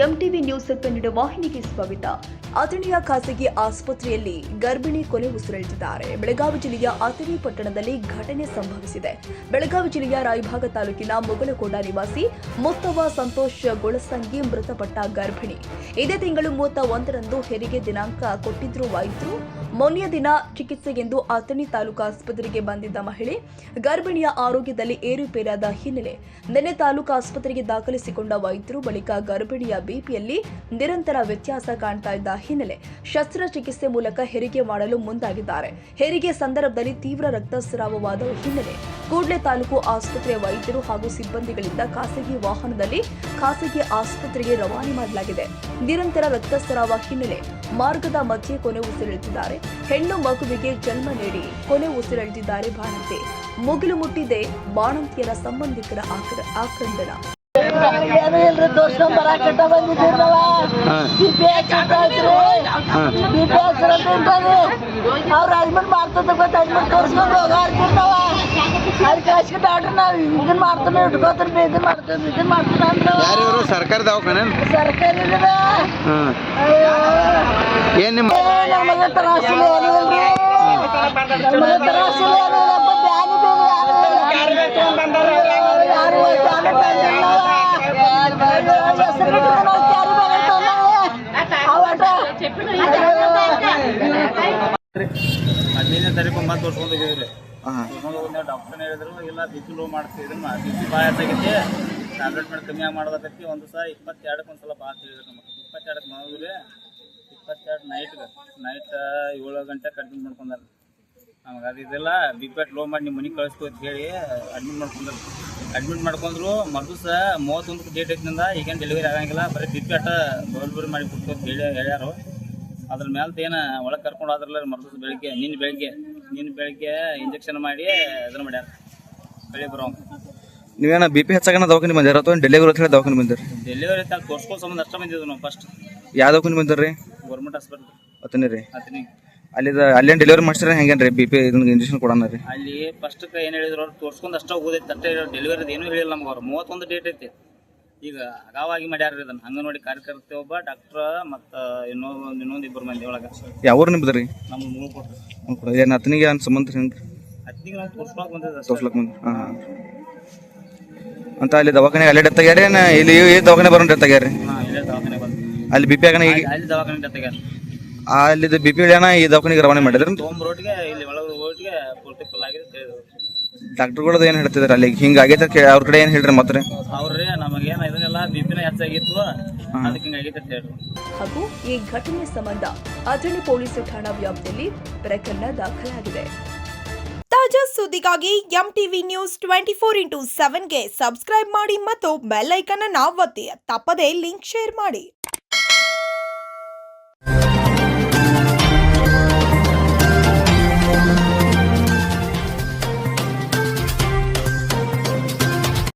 MTV news Kannada ವಾಹಿನಿಗೆ ಸ್ವಾಗತ. ಅಥಣಿಯ ಖಾಸಗಿ ಆಸ್ಪತ್ರೆಯಲ್ಲಿ ಗರ್ಭಿಣಿ ಕೊನೆ ಉಸಿರೆಳೆದಿದ್ದಾರೆ. ಬೆಳಗಾವಿ ಜಿಲ್ಲೆಯ ಅಥಣಿ ಪಟ್ಟಣದಲ್ಲಿ ಘಟನೆ ಸಂಭವಿಸಿದೆ. ಬೆಳಗಾವಿ ಜಿಲ್ಲೆಯ ರಾಯಭಾಗ ತಾಲೂಕಿನ ಮುಗಳಕೋಡ ನಿವಾಸಿ ಮುತ್ತವ್ವ ಸಂತೋಷ್ ಗೊಳಸಂಗಿ ಮೃತಪಟ್ಟ ಗರ್ಭಿಣಿ. ಇದೇ ತಿಂಗಳು 31ರಂದು ಹೆರಿಗೆ ದಿನಾಂಕ ಕೊಟ್ಟಿದ್ರು ವೈದ್ಯರು. ಮೊನ್ನೆಯ ದಿನ ಚಿಕಿತ್ಸೆಗೆಂದು ಅಥಣಿ ತಾಲೂಕು ಆಸ್ಪತ್ರೆಗೆ ಬಂದಿದ್ದ ಮಹಿಳೆ ಗರ್ಭಿಣಿಯ ಆರೋಗ್ಯದಲ್ಲಿ ಏರುಪೇರಾದ ಹಿನ್ನೆಲೆ ನಿನ್ನೆ ತಾಲೂಕು ಆಸ್ಪತ್ರೆಗೆ ದಾಖಲಿಸಿಕೊಂಡ ವೈದ್ಯರು ಬಳಿಕ ಗರ್ಭಿಣಿಯ ಬಿಪಿಯಲ್ಲಿ ನಿರಂತರ ವ್ಯತ್ಯಾಸ ಕಾಣ್ತಾ ಇದ್ದ ಹಿನ್ನೆಲೆ ಶಸ್ತ್ರಚಿಕಿತ್ಸೆ ಮೂಲಕ ಹೆರಿಗೆ ಮಾಡಲು ಮುಂದಾಗಿದ್ದಾರೆ. ಹೆರಿಗೆ ಸಂದರ್ಭದಲ್ಲಿ ತೀವ್ರ ರಕ್ತಸ್ರಾವವಾದ ಹಿನ್ನೆಲೆ ಕೂಡಲೇ ತಾಲೂಕು ಆಸ್ಪತ್ರೆಯ ವೈದ್ಯರು ಹಾಗೂ ಸಿಬ್ಬಂದಿಗಳಿಂದ ಖಾಸಗಿ ವಾಹನದಲ್ಲಿ ಖಾಸಗಿ ಆಸ್ಪತ್ರೆಗೆ ರವಾನೆ ಮಾಡಲಾಗಿದೆ. ನಿರಂತರ ರಕ್ತಸ್ರಾವ ಹಿನ್ನೆಲೆ ಮಾರ್ಗದ ಮಧ್ಯೆ ಕೊನೆ ಉಸಿರೆಳೆದಿದ್ದಾರೆ. ಹೆಣ್ಣು ಮಗುವಿಗೆ ಜನ್ಮ ನೀಡಿ ಕೊನೆ ಉಸಿರೆಳೆದಿದ್ದಾರೆ ಬಾಣಂತಿ. ಮುಗಿಲು ಮುಟ್ಟಿದೆ ಬಾಣಂತಿಯರ ಸಂಬಂಧಿಕರ ಆಕ್ರಂದನ. ತೋರ್ಸ್ಕೊಂಡ್ ಬರಾಕಟ್ಟ ಬಂದಿದ್ದೀರವ ಅವ್ರು ಅಡ್ಮಿಟ್ ಮಾಡ್ತದ ಗೊತ್ತ ಅಡ್ಮಿಟ್ ತೋರ್ಸ್ಕೊಂಡು ಹೋಗಾಡ್ತಿರ್ತಾವ ಅಲ್ಲಿ ಕಳ್ಸ್ಕೊಂಡು ಡಾಕ್ಟರ್ ನಾವು ಇದನ್ ಮಾಡ್ತಾನೆ ಇಟ್ಕೋತಾರ ಇದನ್ ಮಾಡ್ತಾನೆ ಅಂತ ಸರ್ಕಾರಿ ದವಾಖಾನೆ ಸರ್ಕಾರಿ ಏನ್ ನಿಮ್ಮ ನಮಗೆ ತರಾಸಿಲ್ಲ ಏನಿಲ್ರಿ ನಮಗೆ ತರಾಸಿಲ್ಲ ಏನಿಲ್ಲಪ್ಪ ಬ್ಯಾನಿ ಹದಿನೈದನೇ ತಾರೀಕು ಮತ್ತೆ ತೋರ್ಸ್ಕೊಂಡು ಹೋಗಿದ್ರಿ. ತೋರ್ಸ್ಕೊಂಡು ಹೋಗಿದ್ದೆ ಡಾಕ್ಟರ್ನ ಹೇಳಿದ್ರು ಇಲ್ಲ ಬಿಪಿ ಲೋ ಮಾಡ್ತಿದ್ರು ಬಿಪಿ ಭಾಳ ಹೆಚ್ಚಾಗೈತಿ ಟ್ಯಾಬ್ಲೆಟ್ ಮಾಡಿ ಕಮ್ಮಿ ಮಾಡೋದಕ್ಕೈತಿ. ಒಂದು ದಿವಸ 22ಕ್ಕೆ ಒಂದ್ಸಲ ಬಾ ಅಂತ ಹೇಳಿದ್ರು ನಮಗೆ. 22ಕ್ಕೆ ಮಾಡಿದ್ರಿ 22 ನೈಟ್ 7 ಗಂಟೆ ಅಡ್ಮಿಟ್ ಮಾಡ್ಕೊಂಡಾರ. ನಮಗೆ ಅದಿದೆಲ್ಲ ಬಿಪಿ ಲೋ ಮಾಡಿ ನಿಮ್ಮ ಮನೆಗೆ ಕಳಿಸ್ತು ಅಂತ ಹೇಳಿ ಅಡ್ಮಿಟ್ ಮಾಡ್ಕೊಂಡ್ರು. ಮರುದಿವಸ 31ಕ್ಕೆ ಡೇಟ್ ಐತಿನಿಂದ ಈಗೇನು ಡೆಲಿವರಿ ಆಗಂಗಿಲ್ಲ, ಬರೀ ಬಿಪಿ ಅಟ ಬರಿ ಮಾಡಿ ಕೊಡ್ತು ಅಂತ ಹೇಳ್ಯಾರು. ಅದ್ರ ಮೇಲೆ ಏನು ಒಳಗೆ ಕರ್ಕೊಂಡು ಹೋದ್ರಲ್ಲ ಮರುದಿವಸ ಬೆಳಿಗ್ಗೆ ನಿನ್ನೆ ಬೆಳಿಗ್ಗೆ ಇಂಜೆಕ್ಷನ್ ಮಾಡಿ ಇದನ್ನ ಮಾಡ್ಯಾರ ಬೆಳಿ ಬರೋ. ನೀವೇನ ಬಿ ಪಿ ಹೆಚ್ಚಾಗ ದವಾಖಾನೆ ಬಂದಿರ ಅಥವಾ ಡೆಲಿವರಿ ಹೇಳಿ ದವಾಖಾನೆ ಬಂದಿರಿ? ಡೆಲಿವರಿ ತೋರ್ಸ್ಕೊಳ್ಳೋ ಸಂಬಂಧ ಅಷ್ಟೇ ಬಂದಿದ್ವಿ ನಾವು. ಫಸ್ಟ್ ಯಾವ ದವಾಖಾನೆ ಬಂದಿರಿ? ಗೌರ್ಮೆಂಟ್ ಹಾಸ್ಪಿಟಲ್ ಅತನೇ ರೀ. ಅತನಿ ಅಲ್ಲೇನು ಡೆಲಿವರಿ ಮಾಡ್ಸಿರ ಹೆಂಗೇನು ರೀ? ಬಿ ಪಿ ಇದನ್ನ ಇಂಜೆಕ್ಷನ್ ಕೊಡೋಣ ರೀ. ಅಲ್ಲಿ ಫಸ್ಟ್ಗೆ ಏನು ಹೇಳಿದ್ರು ಅವ್ರು ತೋರ್ಸ್ಕೊಂಡು ಅಷ್ಟೇ ಹೋಗೋದೈತೆ ಅಷ್ಟೇ. ಡೆಲಿವರಿ ಏನೂ ಹೇಳಿಲ್ಲ ನಮ್ಗೆ. ಅವ್ರು 31 ಡೇಟ್ ಐತಿ. ಈಗ ಅಗಾವಾಗಿ ಮಾಡ್ಯಾರ ಇದನ್ನು. ಅಂಗನವಾಡಿ ಕಾರ್ಯಕರ್ತೆ ಒಬ್ಬ ಡಾಕ್ಟ್ರ ಮತ್ತು ಇನ್ನೊಂದು ಇಬ್ಬರು ಮಂದಿ ಒಳಗೆ. ಯಾವ ಊರು ನಿಮ್ದು ರೀ? ನಮ್ಮ ಮೂರು ಕೊಟ್ಟರು. ಏನು ಅತನಿಗೆ ಏನು ಸಂಬಂಧ ಹೆಂಗೆ? ಅತ್ತಿಗೆ ನಾವು ತೋರ್ಸ್ಕೊಳಕ್ಕೆ ಬಂದಿದ್ದೆ. ತೋರ್ಸ್ಲಕ್ಕೆ ಬಂದು ಹಾಂ ಅಂತ ಅಲ್ಲಿ ದವಾಖಾನೆ ಅಲ್ಲೇ ಡೆತ್ ಆಗ್ಯಾರ? ಇಲ್ಲಿ ಈ ದವಾಖಾನೆ ಬರೋಣ ಡೆತ್ ಆಗ್ಯಾರ? ಹಾಂ ಇಲ್ಲೇ ದವಾಖಾನೆ ಬಂದು ಅಲ್ಲಿ ಬಿ ಪಿ ಆಗನ ಈಗ ಅಲ್ಲಿ ದವಾಖಾನೆ ಡೆತ್ ಆಗ್ಯಾರ. ಅಲ್ಲಿದ್ದು ಬಿ ಪಿ ಇಳ್ಯಾನ ಈ ದವಾಖಾನೆಗೆ ರವಾನೆ ಮಾಡಿದ್ರಿ? ತೊಗೊಂಬರೋಟಿಗೆ ಇಲ್ಲಿ ಒಳಗೆ ಹೋಟಿಗೆ ಪೂರ್ತಿ ಫುಲ್ ಆಗಿದೆ ಹೇಳಿದ್ರು. ಡಾಕ್ಟರ್ಗಳದ್ದು ಏನು ಹೇಳ್ತಿದಾರೆ ಅಲ್ಲಿ ಹಿಂಗೆ ಆಗೈತೆ ಅವ್ರ ಕಡೆ ಏನು ಹೇಳ್ರಿ ಮತ್ತೆ? ಅವ್ರಿ ನಮಗೇನು ಇದನ್ನೆಲ್ಲ ಬಿ ಪಿನ ಹೆಚ್ಚಾಗಿತ್ತು ಅದಕ್ಕೆ ಹಿಂಗಾಗೈತೆ ಅಂತ ಹೇಳ್ರಿ. ಹಾಗೂ ಈ ಘಟನೆ ಸಂಬಂಧ ಅಥಣಿ ಪೊಲೀಸ್ ಠಾಣಾ ವ್ಯಾಪ್ತಿಯಲ್ಲಿ ಪ್ರಕರಣ ದಾಖಲಾಗಿದೆ. ತಾಜಾ ಸುದ್ದಿಗಾಗಿ ಎಂಟಿವಿ ನ್ಯೂಸ್ 24x7ಗೆ ಸಬ್ಸ್ಕ್ರೈಬ್ ಮಾಡಿ ಮತ್ತು ಬೆಲ್ ಐಕಾನ್ ಅನ್ನು ಒತ್ತಿ. ತಪ್ಪದೇ ಲಿಂಕ್ ಶೇರ್ ಮಾಡಿ.